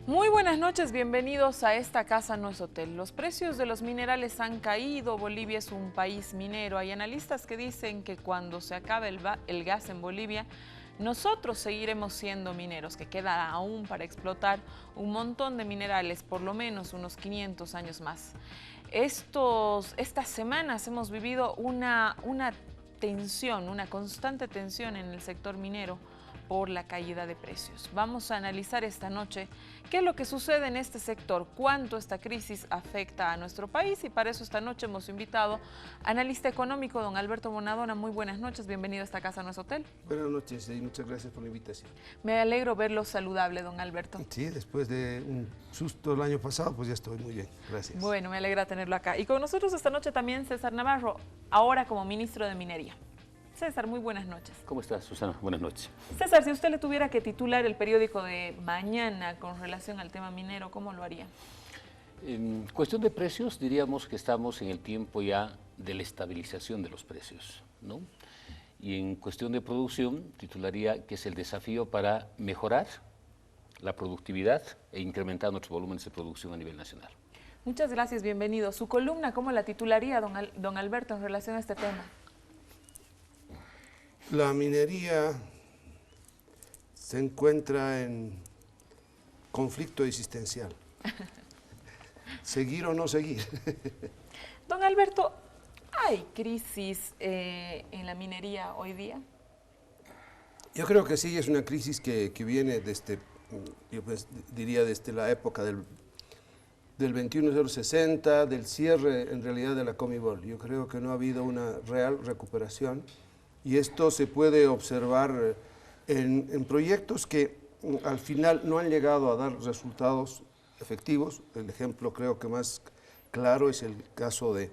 Muy buenas noches, bienvenidos a Esta Casa No es Hotel. Los precios de los minerales han caído, Bolivia es un país minero. Hay analistas que dicen que cuando se acabe el gas en Bolivia, nosotros seguiremos siendo mineros, que queda aún para explotar un montón de minerales, por lo menos unos 500 años más. Estas semanas hemos vivido una tensión, una constante tensión en el sector minero por la caída de precios. Vamos a analizar esta noche qué es lo que sucede en este sector, cuánto esta crisis afecta a nuestro país, y para eso esta noche hemos invitado a analista económico don Alberto Bonadona. Muy buenas noches, bienvenido a Esta Casa No es Hotel. Buenas noches y muchas gracias por la invitación. Me alegro verlo saludable, don Alberto. Sí, después de un susto el año pasado, pues ya estoy muy bien, gracias. Bueno, me alegra tenerlo acá. Y con nosotros esta noche también César Navarro, ahora como ministro de Minería. César, muy buenas noches. ¿Cómo estás, Susana? Buenas noches. César, si usted le tuviera que titular el periódico de mañana con relación al tema minero, ¿cómo lo haría? En cuestión de precios, diríamos que estamos en el tiempo ya de la estabilización de los precios, ¿no? Y en cuestión de producción, titularía que es el desafío para mejorar la productividad e incrementar nuestros volúmenes de producción a nivel nacional. Muchas gracias, bienvenido. Su columna, ¿cómo la titularía, don Alberto, en relación a este tema? La minería se encuentra en conflicto existencial. ¿Seguir o no seguir? Don Alberto, ¿hay crisis en la minería hoy día? Yo creo que sí, es una crisis que viene desde, yo pues diría desde la época del 21060, del cierre en realidad de la Comibol. Yo creo que no ha habido una real recuperación. Y esto se puede observar en proyectos que al final no han llegado a dar resultados efectivos. El ejemplo creo que más claro es el caso de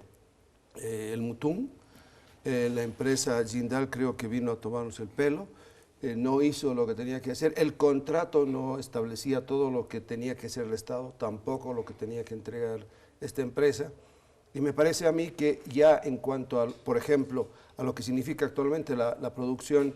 el Mutum. La empresa Jindal creo que vino a tomarnos el pelo, no hizo lo que tenía que hacer. El contrato no establecía todo lo que tenía que hacer el Estado, tampoco lo que tenía que entregar esta empresa. Y me parece a mí que ya en cuanto, a, por ejemplo, a lo que significa actualmente la producción,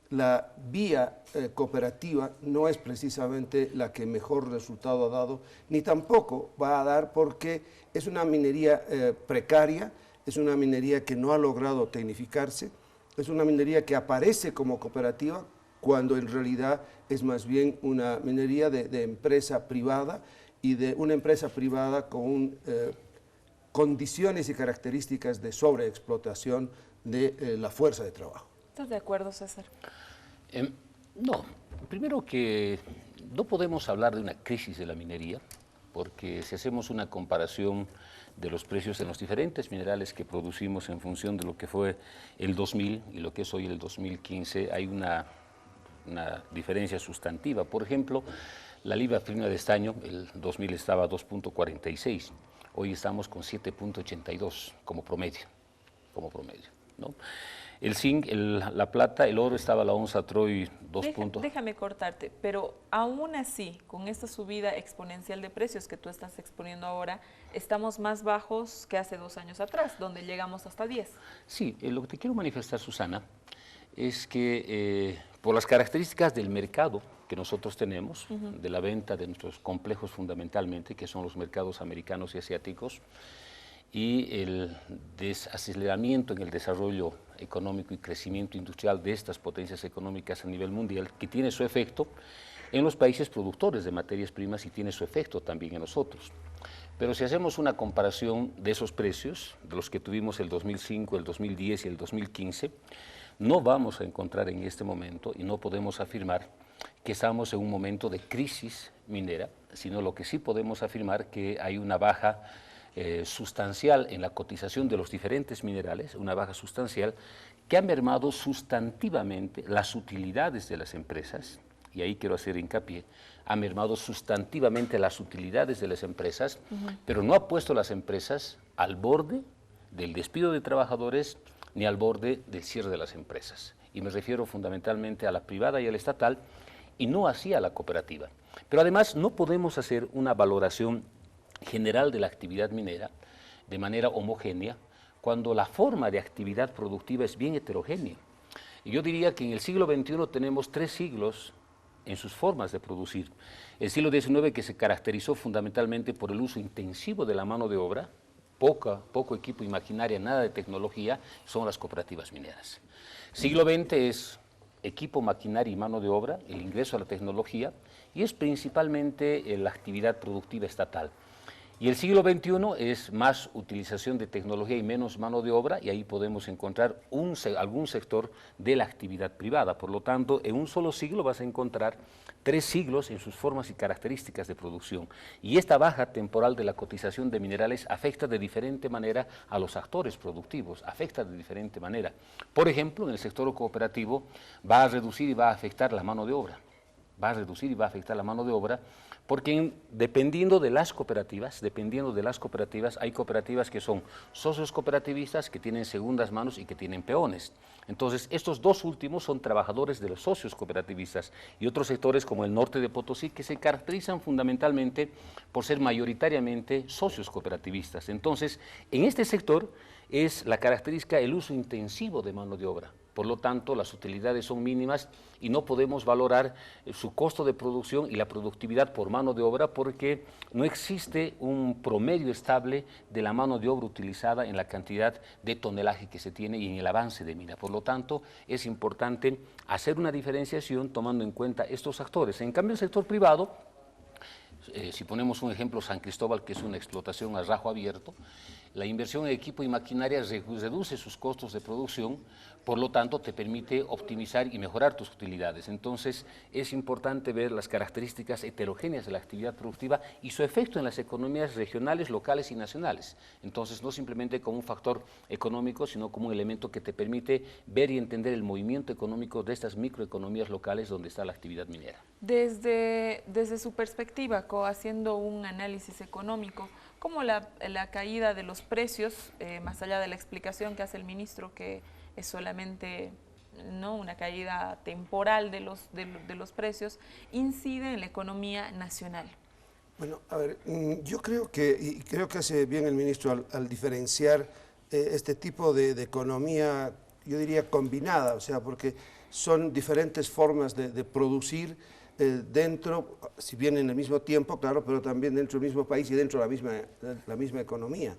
la vía cooperativa no es precisamente la que mejor resultado ha dado, ni tampoco va a dar, porque es una minería precaria, es una minería que no ha logrado tecnificarse, es una minería que aparece como cooperativa cuando en realidad es más bien una minería de empresa privada, y de una empresa privada con condiciones y características de sobreexplotación de la fuerza de trabajo. ¿Estás de acuerdo, César? No, primero que no podemos hablar de una crisis de la minería, porque si hacemos una comparación de los precios en los diferentes minerales que producimos en función de lo que fue el 2000 y lo que es hoy el 2015, hay una diferencia sustantiva. Por ejemplo, la libra prima de estaño, el 2000 estaba a 2.46, hoy estamos con 7.82 como promedio, ¿no? El zinc, la plata, el oro estaba a la onza Troy 2 puntos. Déjame cortarte, pero aún así, con esta subida exponencial de precios que tú estás exponiendo ahora, estamos más bajos que hace 2 años atrás, donde llegamos hasta 10. Sí, lo que te quiero manifestar, Susana, es que por las características del mercado que nosotros tenemos, de la venta de nuestros complejos fundamentalmente, que son los mercados americanos y asiáticos, y el desaceleramiento en el desarrollo económico y crecimiento industrial de estas potencias económicas a nivel mundial, que tiene su efecto en los países productores de materias primas y tiene su efecto también en nosotros. Pero si hacemos una comparación de esos precios, de los que tuvimos el 2005, el 2010 y el 2015, no vamos a encontrar en este momento, y no podemos afirmar que estamos en un momento de crisis minera, sino lo que sí podemos afirmar que hay una baja sustancial en la cotización de los diferentes minerales, una baja sustancial que ha mermado sustantivamente las utilidades de las empresas, y ahí quiero hacer hincapié, ha mermado sustantivamente las utilidades de las empresas, pero no ha puesto las empresas al borde del despido de trabajadores ni al borde del cierre de las empresas. Y me refiero fundamentalmente a la privada y a la estatal, y no así a la cooperativa. Pero además no podemos hacer una valoración general de la actividad minera de manera homogénea cuando la forma de actividad productiva es bien heterogénea. Y yo diría que en el siglo XXI tenemos 3 siglos en sus formas de producir. El siglo XIX, que se caracterizó fundamentalmente por el uso intensivo de la mano de obra, poco equipo y maquinaria, nada de tecnología, son las cooperativas mineras. Siglo XX es equipo, maquinaria y mano de obra, el ingreso a la tecnología, y es principalmente la actividad productiva estatal. Y el siglo XXI es más utilización de tecnología y menos mano de obra, y ahí podemos encontrar algún sector de la actividad privada. Por lo tanto, en un solo siglo vas a encontrar 3 siglos en sus formas y características de producción. Y esta baja temporal de la cotización de minerales afecta de diferente manera a los actores productivos, afecta de diferente manera. Por ejemplo, en el sector cooperativo va a reducir y va a afectar la mano de obra. Porque dependiendo de las cooperativas, hay cooperativas que son socios cooperativistas, que tienen segundas manos y que tienen peones. Entonces, estos 2 últimos son trabajadores de los socios cooperativistas, y otros sectores como el norte de Potosí, que se caracterizan fundamentalmente por ser mayoritariamente socios cooperativistas. Entonces, en este sector es la característica el uso intensivo de mano de obra. Por lo tanto, las utilidades son mínimas y no podemos valorar su costo de producción y la productividad por mano de obra, porque no existe un promedio estable de la mano de obra utilizada en la cantidad de tonelaje que se tiene y en el avance de mina. Por lo tanto, es importante hacer una diferenciación tomando en cuenta estos actores. En cambio, el sector privado, si ponemos un ejemplo, San Cristóbal, que es una explotación a rajo abierto, la inversión en equipo y maquinaria reduce sus costos de producción, por lo tanto te permite optimizar y mejorar tus utilidades. Entonces es importante ver las características heterogéneas de la actividad productiva y su efecto en las economías regionales, locales y nacionales. Entonces no simplemente como un factor económico, sino como un elemento que te permite ver y entender el movimiento económico de estas microeconomías locales donde está la actividad minera. Desde su perspectiva, haciendo un análisis económico, ¿cómo la caída de los precios, más allá de la explicación que hace el ministro, que es solamente una caída temporal de los precios, incide en la economía nacional? Bueno, a ver, yo creo que hace bien el ministro al diferenciar este tipo de economía, yo diría combinada, o sea, porque son diferentes formas de producir dentro, si bien en el mismo tiempo, claro, pero también dentro del mismo país y dentro de la misma economía.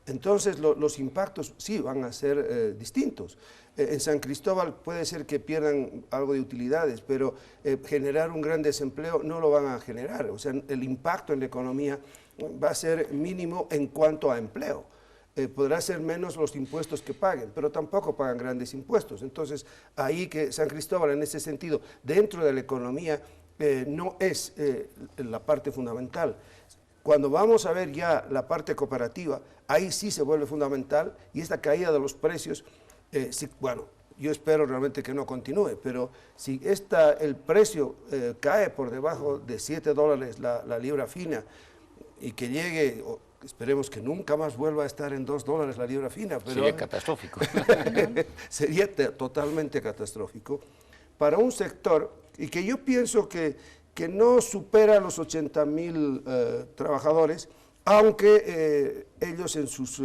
Entonces los impactos sí van a ser distintos. En San Cristóbal puede ser que pierdan algo de utilidades, pero generar un gran desempleo no lo van a generar. O sea, el impacto en la economía va a ser mínimo en cuanto a empleo. Podrá ser menos los impuestos que paguen, pero tampoco pagan grandes impuestos. Entonces, ahí que San Cristóbal, en ese sentido, dentro de la economía, no es la parte fundamental. Cuando vamos a ver ya la parte cooperativa, ahí sí se vuelve fundamental, y esta caída de los precios, sí, bueno, yo espero realmente que no continúe, pero si el precio cae por debajo de $7 la libra fina y que llegue, esperemos que nunca más vuelva a estar en $2 la libra fina. Pero sería catastrófico. Sería totalmente catastrófico para un sector, y que yo pienso que no supera los 80,000 trabajadores, aunque ellos en sus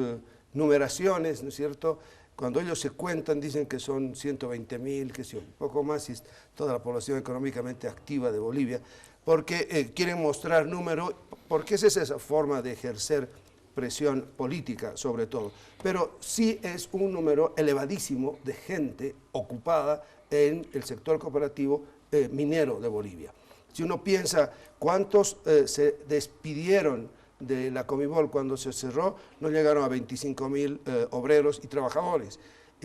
numeraciones, ¿no es cierto?, cuando ellos se cuentan dicen que son 120,000, que sí, un poco más, y es toda la población económicamente activa de Bolivia, porque quieren mostrar número, porque es esa forma de ejercer presión política sobre todo. Pero sí es un número elevadísimo de gente ocupada en el sector cooperativo minero de Bolivia. Si uno piensa cuántos se despidieron de la Comibol cuando se cerró, no llegaron a 25,000 obreros y trabajadores.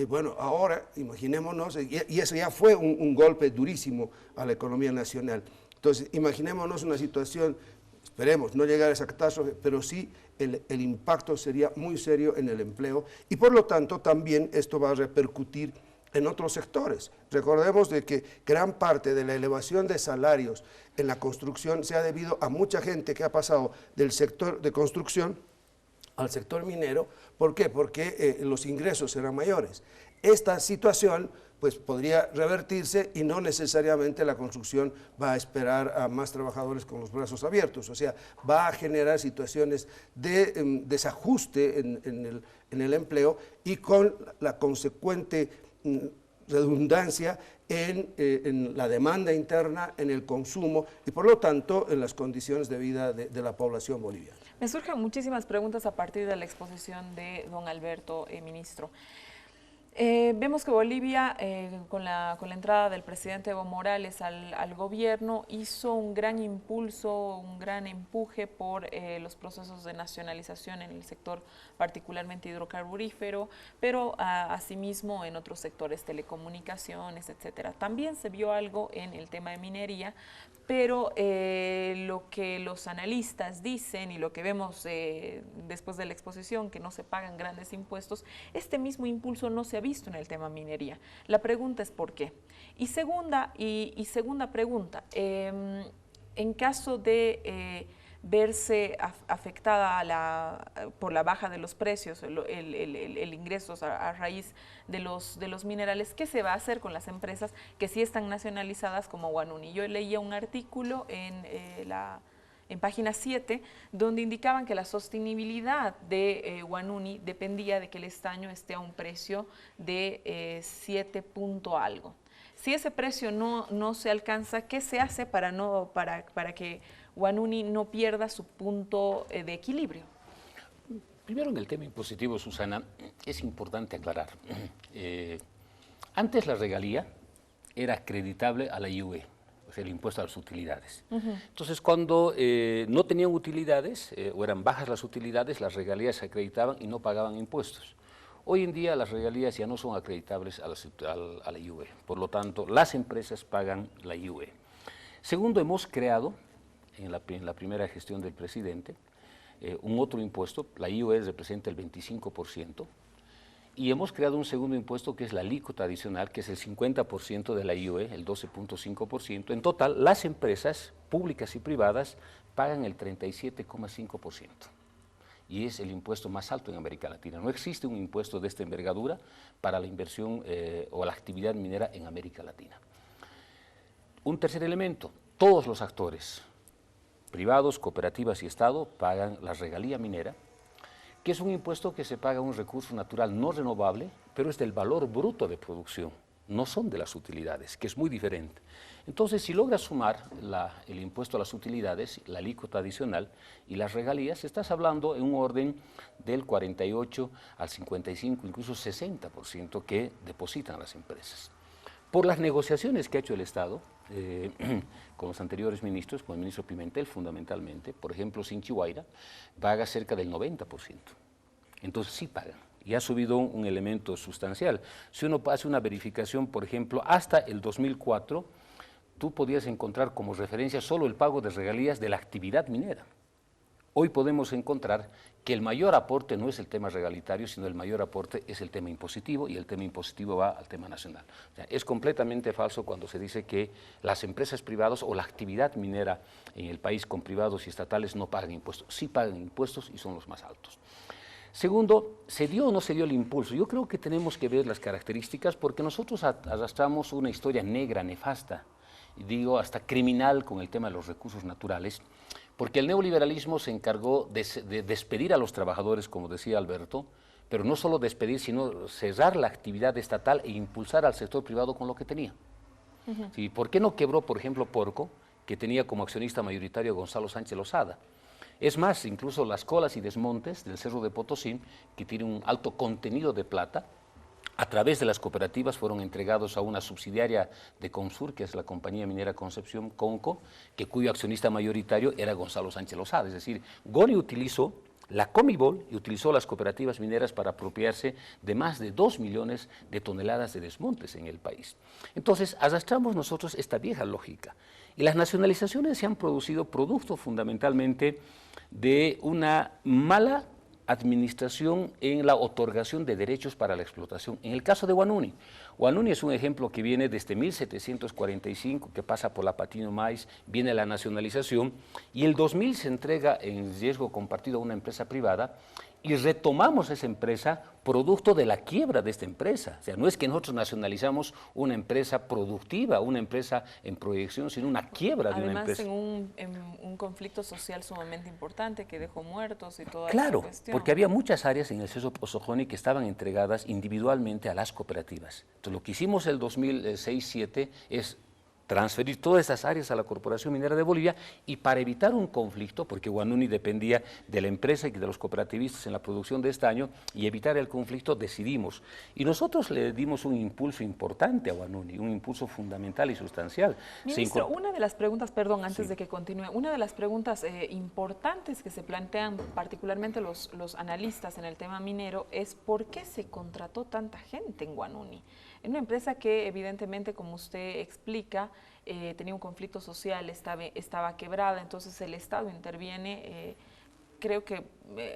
Bueno, ahora imaginémonos, y eso ya fue un golpe durísimo a la economía nacional. Entonces, imaginémonos una situación, esperemos no llegar a esa catástrofe, pero sí el impacto sería muy serio en el empleo, y por lo tanto también esto va a repercutir en otros sectores. Recordemos de que gran parte de la elevación de salarios en la construcción se ha debido a mucha gente que ha pasado del sector de construcción al sector minero. ¿Por qué? Porque los ingresos eran mayores. Esta situación pues podría revertirse, y no necesariamente la construcción va a esperar a más trabajadores con los brazos abiertos. O sea, va a generar situaciones de desajuste en el empleo, y con la consecuente redundancia en la demanda interna, en el consumo y por lo tanto en las condiciones de vida de la población boliviana. Me surgen muchísimas preguntas a partir de la exposición de don Alberto, ministro. Vemos que Bolivia, con la entrada del presidente Evo Morales al gobierno, hizo un gran impulso, un gran empuje por los procesos de nacionalización en el sector particularmente hidrocarburífero, pero asimismo en otros sectores, telecomunicaciones, etcétera. También se vio algo en el tema de minería, pero lo que los analistas dicen y lo que vemos después de la exposición, que no se pagan grandes impuestos, este mismo impulso no se ha visto en el tema minería. La pregunta es ¿por qué? Y segunda pregunta, en caso de verse afectada por la baja de los precios, el ingreso a raíz de los minerales, ¿qué se va a hacer con las empresas que sí están nacionalizadas como Huanuni? Yo leía un artículo en página 7, donde indicaban que la sostenibilidad de Huanuni dependía de que el estaño esté a un precio de 7 punto algo. Si ese precio no se alcanza, ¿qué se hace para que Huanuni no pierda su punto de equilibrio? Primero, en el tema impositivo, Susana, es importante aclarar. Antes la regalía era acreditable a la IUE, o sea, el impuesto a las utilidades. Entonces, cuando no tenían utilidades o eran bajas las utilidades, las regalías se acreditaban y no pagaban impuestos. Hoy en día las regalías ya no son acreditables a la IUE, por lo tanto, las empresas pagan la IUE. Segundo, hemos creado, en la primera gestión del presidente, un otro impuesto, la IUE representa el 25%, y hemos creado un segundo impuesto que es la alícuota adicional, que es el 50% de la IUE, el 12.5%. En total, las empresas públicas y privadas pagan el 37,5%. Y es el impuesto más alto en América Latina. No existe un impuesto de esta envergadura para la inversión o la actividad minera en América Latina. Un tercer elemento, todos los actores, privados, cooperativas y Estado, pagan la regalía minera, que es un impuesto que se paga a un recurso natural no renovable, pero es del valor bruto de producción, no son de las utilidades, que es muy diferente. Entonces, si logras sumar el impuesto a las utilidades, la alícuota adicional y las regalías, estás hablando en un orden del 48 al 55, incluso 60% que depositan las empresas. Por las negociaciones que ha hecho el Estado con los anteriores ministros, con el ministro Pimentel fundamentalmente, por ejemplo, Sinchihuayra paga cerca del 90%. Entonces sí pagan y ha subido un elemento sustancial. Si uno hace una verificación, por ejemplo, hasta el 2004, tú podías encontrar como referencia solo el pago de regalías de la actividad minera. Hoy podemos encontrar que el mayor aporte no es el tema regalitario, sino el mayor aporte es el tema impositivo, y el tema impositivo va al tema nacional. O sea, es completamente falso cuando se dice que las empresas privadas o la actividad minera en el país con privados y estatales no pagan impuestos. Sí pagan impuestos y son los más altos. Segundo, ¿se dio o no se dio el impulso? Yo creo que tenemos que ver las características porque nosotros arrastramos una historia negra, nefasta, y digo hasta criminal con el tema de los recursos naturales, porque el neoliberalismo se encargó de despedir a los trabajadores, como decía Alberto, pero no solo despedir, sino cerrar la actividad estatal e impulsar al sector privado con lo que tenía. ¿Sí? ¿Por qué no quebró, por ejemplo, Porco, que tenía como accionista mayoritario a Gonzalo Sánchez Lozada? Es más, incluso las colas y desmontes del Cerro de Potosí, que tiene un alto contenido de plata, a través de las cooperativas fueron entregados a una subsidiaria de Consur, que es la compañía minera Concepción, Conco, cuyo accionista mayoritario era Gonzalo Sánchez Lozada. Es decir, Goni utilizó la Comibol y utilizó las cooperativas mineras para apropiarse de más de 2 millones de toneladas de desmontes en el país. Entonces, arrastramos nosotros esta vieja lógica. Y las nacionalizaciones se han producido producto fundamentalmente de una mala administración en la otorgación de derechos para la explotación. En el caso de Huanuni, Huanuni es un ejemplo que viene desde 1745, que pasa por la Patino Maíz, viene la nacionalización, y el 2000 se entrega en riesgo compartido a una empresa privada, y retomamos esa empresa producto de la quiebra de esta empresa. O sea, no es que nosotros nacionalizamos una empresa productiva, una empresa en proyección, sino una quiebra de una empresa. Además, en un conflicto social sumamente importante que dejó muertos y toda Claro, esa cuestión. porque había muchas áreas en el Ceso Pozojoni que estaban entregadas individualmente a las cooperativas. Entonces, lo que hicimos el 2006-07 es transferir todas esas áreas a la Corporación Minera de Bolivia, y para evitar un conflicto, porque Huanuni dependía de la empresa y de los cooperativistas en la producción de estaño, y evitar el conflicto decidimos. Y nosotros le dimos un impulso importante a Huanuni, un impulso fundamental y sustancial. Ministro, una de las preguntas, perdón, antes de que continúe, una de las preguntas importantes que se plantean particularmente los analistas en el tema minero es ¿por qué se contrató tanta gente en Huanuni? En una empresa que evidentemente, como usted explica, tenía un conflicto social, estaba quebrada, entonces el Estado interviene, creo que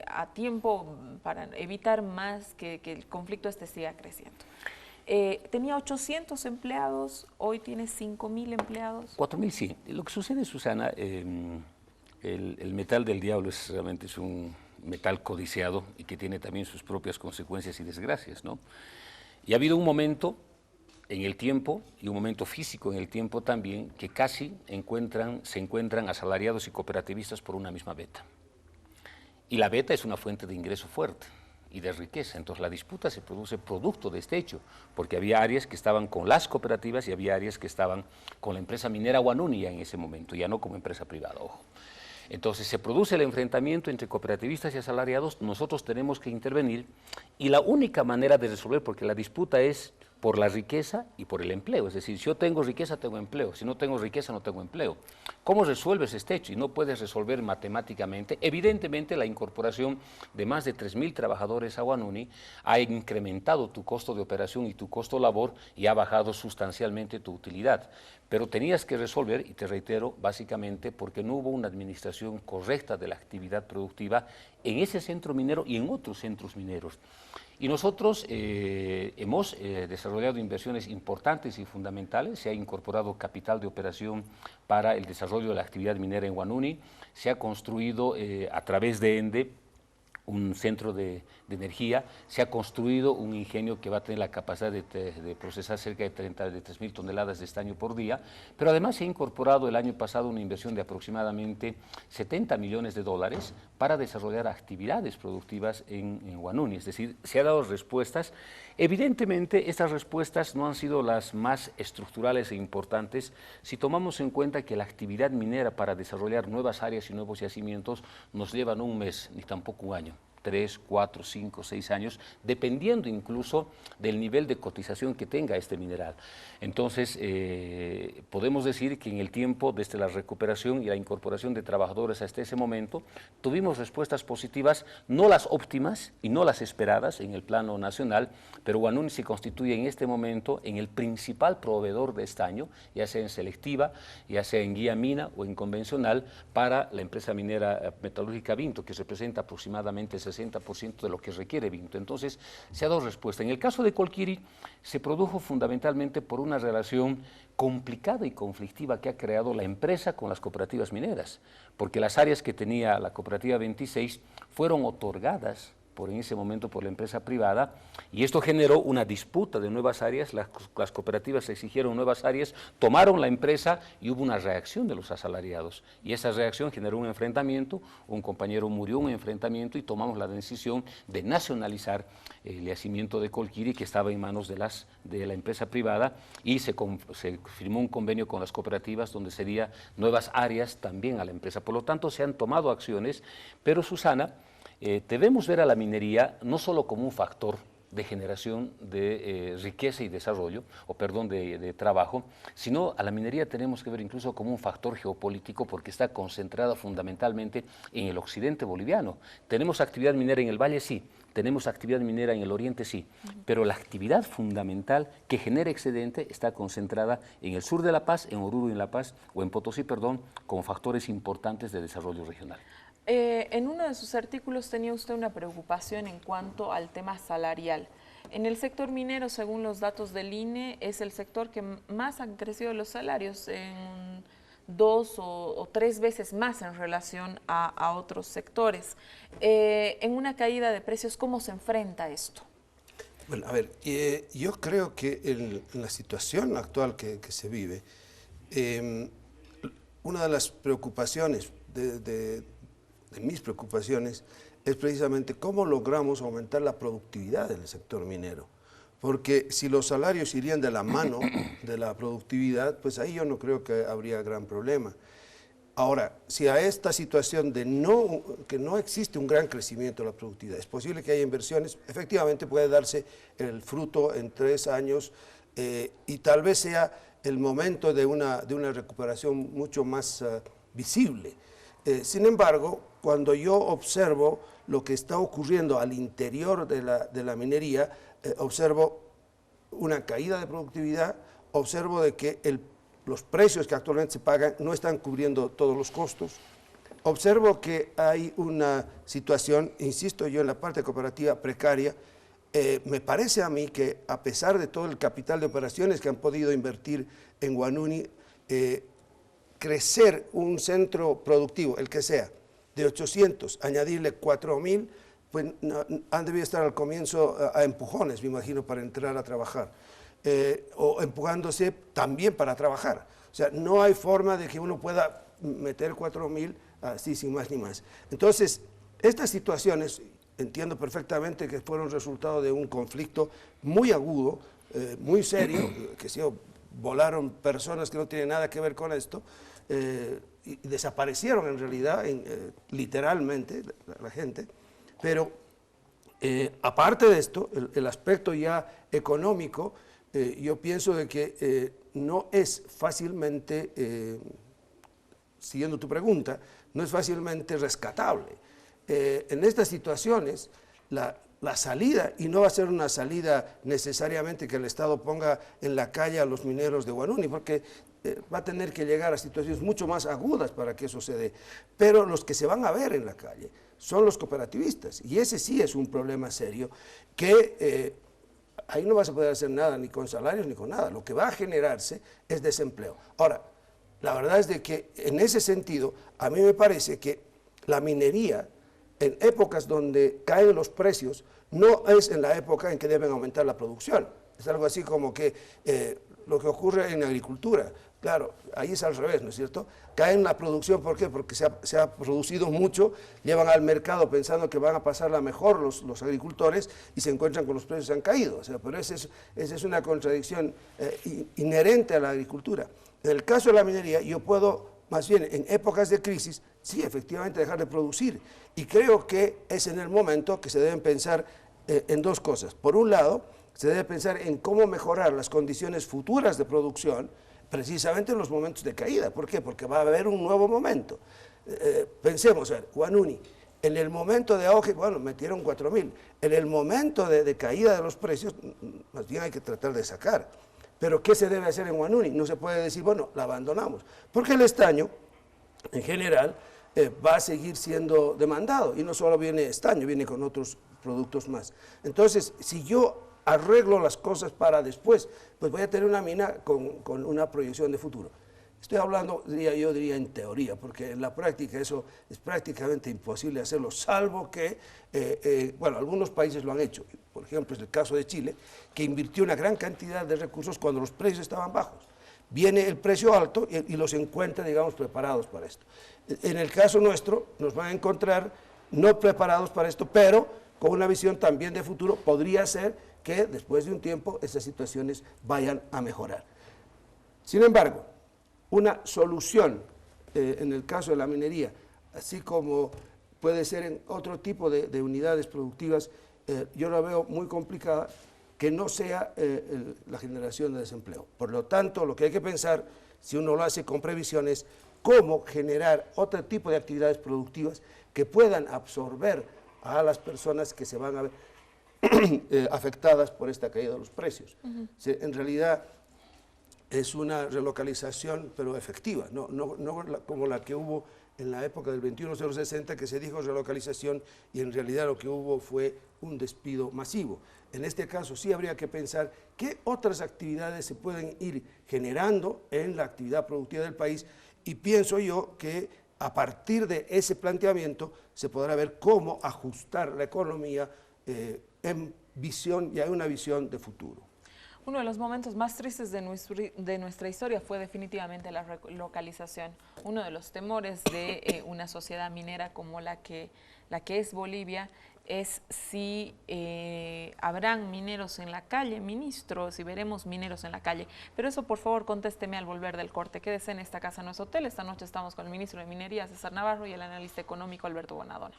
a tiempo para evitar más que el conflicto siga creciendo. Tenía 800 empleados, hoy tiene 5.000 empleados. 4.000, sí. Lo que sucede, Susana, el metal del diablo realmente es un metal codiciado y que tiene también sus propias consecuencias y desgracias, ¿no? Y ha habido un momento en el tiempo, y un momento físico en el tiempo también, que casi se encuentran asalariados y cooperativistas por una misma veta. Y la veta es una fuente de ingreso fuerte y de riqueza. Entonces la disputa se produce producto de este hecho, porque había áreas que estaban con las cooperativas y había áreas que estaban con la empresa minera Huanuni en ese momento, ya no como empresa privada, ojo. Entonces se produce el enfrentamiento entre cooperativistas y asalariados, nosotros tenemos que intervenir, y la única manera de resolver, porque la disputa es por la riqueza y por el empleo, es decir, si yo tengo riqueza tengo empleo, si no tengo riqueza no tengo empleo. ¿Cómo resuelves este hecho? Y no puedes resolver matemáticamente. Evidentemente la incorporación de más de 3.000 trabajadores a Huanuni ha incrementado tu costo de operación y tu costo labor y ha bajado sustancialmente tu utilidad. Pero tenías que resolver, y te reitero, básicamente porque no hubo una administración correcta de la actividad productiva en ese centro minero y en otros centros mineros. Y nosotros hemos desarrollado inversiones importantes y fundamentales, se ha incorporado capital de operación para el desarrollo de la actividad minera en Huanuni, se ha construido a través de ENDE un centro de energía, se ha construido un ingenio que va a tener la capacidad de procesar cerca de 3.000 toneladas de estaño por día, pero además se ha incorporado el año pasado una inversión de aproximadamente 70 millones de dólares para desarrollar actividades productivas en Huanuni, es decir, se han dado respuestas. Evidentemente, estas respuestas no han sido las más estructurales e importantes si tomamos en cuenta que la actividad minera para desarrollar nuevas áreas y nuevos yacimientos nos lleva no un mes, ni tampoco un año. 3, 4, 5, 6 años, dependiendo incluso del nivel de cotización que tenga este mineral. Entonces, podemos decir que en el tiempo, desde la recuperación y la incorporación de trabajadores hasta ese momento, tuvimos respuestas positivas, no las óptimas y no las esperadas en el plano nacional, pero Huanuni se constituye en este momento en el principal proveedor de estaño, ya sea en selectiva, ya sea en guía mina o en convencional, para la empresa minera metalúrgica Vinto, que representa aproximadamente el 60% de lo que requiere Vinto. Entonces, se ha dado respuesta. En el caso de Colquiri, se produjo fundamentalmente por una relación complicada y conflictiva que ha creado la empresa con las cooperativas mineras, porque las áreas que tenía la cooperativa 26 fueron otorgadas en ese momento por la empresa privada, y esto generó una disputa de nuevas áreas. Las cooperativas exigieron nuevas áreas, tomaron la empresa y hubo una reacción de los asalariados, y esa reacción generó un enfrentamiento, un compañero murió en un enfrentamiento y tomamos la decisión de nacionalizar el yacimiento de Colquiri, que estaba en manos de la empresa privada, y se firmó un convenio con las cooperativas donde serían nuevas áreas también a la empresa. Por lo tanto, se han tomado acciones, pero Susana, debemos ver a la minería no solo como un factor de generación de riqueza y desarrollo, de trabajo, sino a la minería tenemos que ver incluso como un factor geopolítico, porque está concentrada fundamentalmente en el occidente boliviano. ¿Tenemos actividad minera en el valle? Sí. ¿Tenemos actividad minera en el oriente? Sí. Pero la actividad fundamental que genera excedente está concentrada en el sur de La Paz, en Oruro y en La Paz, o en Potosí, como factores importantes de desarrollo regional. En uno de sus artículos tenía usted una preocupación en cuanto al tema salarial. En el sector minero, según los datos del INE, es el sector que más han crecido los salarios, en 2 o 3 veces más en relación a otros sectores. En una caída de precios, ¿cómo se enfrenta esto? Bueno, a ver, yo creo que en la situación actual que se vive, una de las preocupaciones de mis preocupaciones es precisamente cómo logramos aumentar la productividad del sector minero. Porque si los salarios irían de la mano de la productividad, pues ahí yo no creo que habría gran problema. Ahora, si a esta situación de que no existe un gran crecimiento de la productividad, es posible que haya inversiones, efectivamente puede darse el fruto en 3 años y tal vez sea el momento de una recuperación mucho más visible. Sin embargo, cuando yo observo lo que está ocurriendo al interior de la minería, observo una caída de productividad, observo de que los precios que actualmente se pagan no están cubriendo todos los costos, observo que hay una situación, insisto yo, en la parte cooperativa precaria. Me parece a mí que a pesar de todo el capital de operaciones que han podido invertir en Huanuni, crecer un centro productivo, el que sea, de 800, añadirle 4.000, pues han debido estar al comienzo a empujones, me imagino, para entrar a trabajar, o empujándose también para trabajar. O sea, no hay forma de que uno pueda meter 4.000 así sin más ni más. Entonces, estas situaciones, entiendo perfectamente que fueron resultado de un conflicto muy agudo, muy serio, que se volaron personas que no tienen nada que ver con esto, y desaparecieron en realidad, literalmente, la gente. Pero aparte de esto, el aspecto ya económico, yo pienso de que no es fácilmente, siguiendo tu pregunta, no es fácilmente rescatable. En estas situaciones, la salida, y no va a ser una salida necesariamente que el Estado ponga en la calle a los mineros de Huanuni, porque va a tener que llegar a situaciones mucho más agudas para que eso se dé. Pero los que se van a ver en la calle son los cooperativistas, y ese sí es un problema serio, que ahí no vas a poder hacer nada, ni con salarios, ni con nada. Lo que va a generarse es desempleo. Ahora, la verdad es de que en ese sentido, a mí me parece que la minería, en épocas donde caen los precios, no es en la época en que deben aumentar la producción. Es algo así como que lo que ocurre en agricultura. Claro, ahí es al revés, ¿no es cierto? Caen la producción, ¿por qué? Porque se ha producido mucho, llevan al mercado pensando que van a pasarla mejor los agricultores y se encuentran con los precios que han caído. O sea, pero esa es una contradicción inherente a la agricultura. En el caso de la minería, yo puedo, más bien en épocas de crisis, sí, efectivamente dejar de producir. Y creo que es en el momento que se deben pensar en dos cosas. Por un lado, se debe pensar en cómo mejorar las condiciones futuras de producción, precisamente en los momentos de caída. ¿Por qué? Porque va a haber un nuevo momento. Pensemos, a ver, Huanuni, en el momento de auge, bueno, metieron 4.000. En el momento de caída de los precios, más bien hay que tratar de sacar. Pero ¿qué se debe hacer en Huanuni? No se puede decir, bueno, la abandonamos. Porque el estaño, en general, va a seguir siendo demandado. Y no solo viene estaño, viene con otros productos más. Entonces, si yo arreglo las cosas para después, pues voy a tener una mina con una proyección de futuro. Estoy hablando, yo diría en teoría, porque en la práctica eso es prácticamente imposible hacerlo, salvo que, bueno, algunos países lo han hecho. Por ejemplo, es el caso de Chile, que invirtió una gran cantidad de recursos cuando los precios estaban bajos. Viene el precio alto y los encuentra, digamos, preparados para esto. En el caso nuestro, nos van a encontrar no preparados para esto, pero con una visión también de futuro. Podría ser que después de un tiempo esas situaciones vayan a mejorar. Sin embargo, una solución en el caso de la minería, así como puede ser en otro tipo de unidades productivas, yo la veo muy complicada, que no sea la generación de desempleo. Por lo tanto, lo que hay que pensar, si uno lo hace con previsión, es cómo generar otro tipo de actividades productivas que puedan absorber a las personas que se van a ver afectadas por esta caída de los precios. En realidad es una relocalización, pero efectiva, no como la que hubo en la época del 21060, que se dijo relocalización y en realidad lo que hubo fue un despido masivo. En este caso sí habría que pensar qué otras actividades se pueden ir generando en la actividad productiva del país, y pienso yo que a partir de ese planteamiento se podrá ver cómo ajustar la economía en visión, ya hay una visión de futuro. Uno de los momentos más tristes de nuestra historia fue definitivamente la relocalización. Uno de los temores de una sociedad minera como la que es Bolivia es si habrán mineros en la calle, ministro, si veremos mineros en la calle. Pero eso, por favor, contésteme al volver del corte. Quédese en Esta Casa No Es Hotel. Esta noche estamos con el ministro de Minería, César Navarro, y el analista económico, Alberto Bonadona.